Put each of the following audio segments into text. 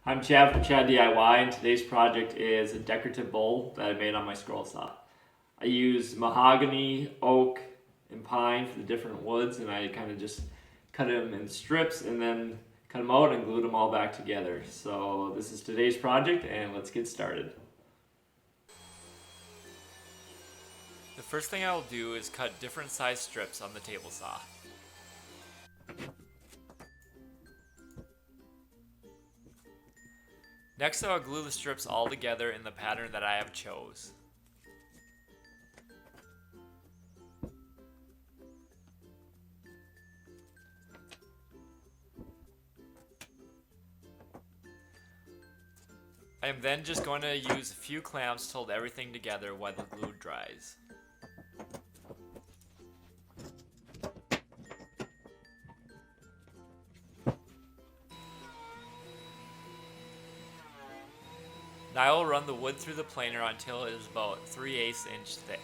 I'm Chad from Chad DIY, and today's project is a decorative bowl that I made on my scroll saw. I used mahogany, oak, and pine for the different woods, and I kind of just cut them in strips and then cut them out and glued them all back together. So this is today's project, and let's get started. The first thing I'll do is cut different size strips on the table saw. Next, I'll glue the strips all together in the pattern that I have chose. I am then just going to use a few clamps to hold everything together while the glue dries. Now I will run the wood through the planer until it is about 3/8 inch thick.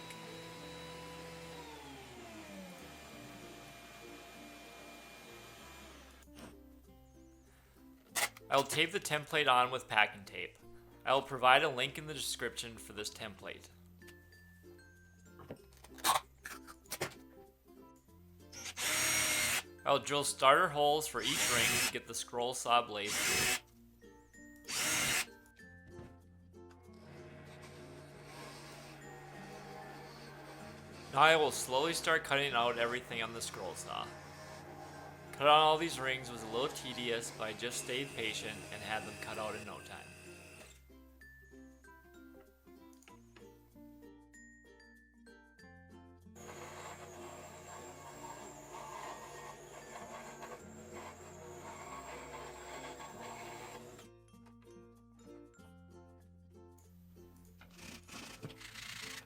I will tape the template on with packing tape. I will provide a link in the description for this template. I will drill starter holes for each ring to get the scroll saw blade through. Now I will slowly start cutting out everything on the scroll saw. Cut on all these rings was a little tedious, but I just stayed patient and had them cut out in no time.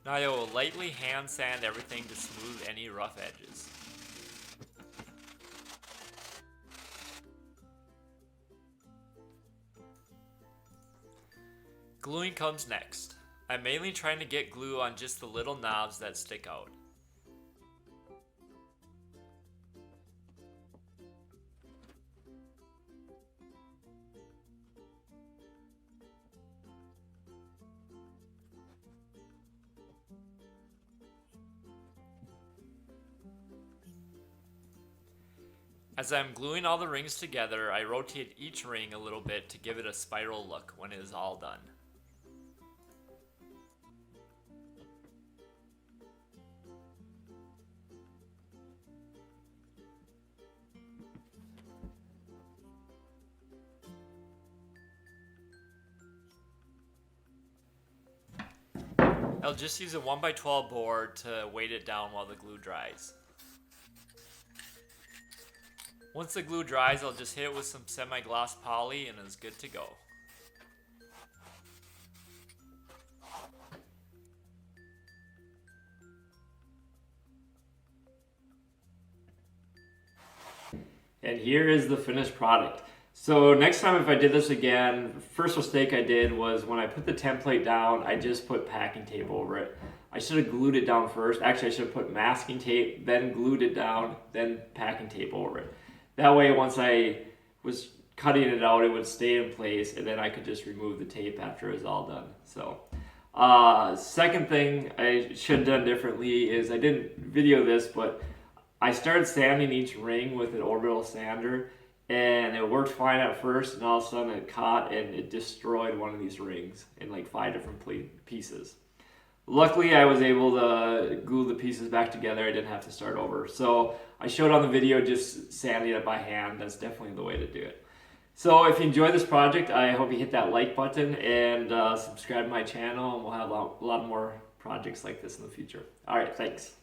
Now I will lightly hand sand everything to smooth any rough edges. Gluing comes next. I'm mainly trying to get glue on just the little knobs that stick out. As I'm gluing all the rings together, I rotate each ring a little bit to give it a spiral look when it is all done. I'll just use a 1x12 board to weight it down while the glue dries. Once the glue dries, I'll just hit it with some semi-gloss poly and it's good to go. And here is the finished product. So next time if I did this again, first mistake I did was when I put the template down, I just put packing tape over it. I should have glued it down first. Actually, I should have put masking tape, then glued it down, then packing tape over it. That way, once I was cutting it out, it would stay in place, and then I could just remove the tape after it was all done. So, second thing I should have done differently is I didn't video this, but I started sanding each ring with an orbital sander, and it worked fine at first, and all of a sudden it caught and it destroyed one of these rings in like 5 different pieces. Luckily, I was able to glue the pieces back together. I didn't have to start over. So I showed on the video just sanding it by hand. That's definitely the way to do it. So if you enjoyed this project, I hope you hit that like button and subscribe to my channel, and we'll have a lot more projects like this in the future. All right, thanks.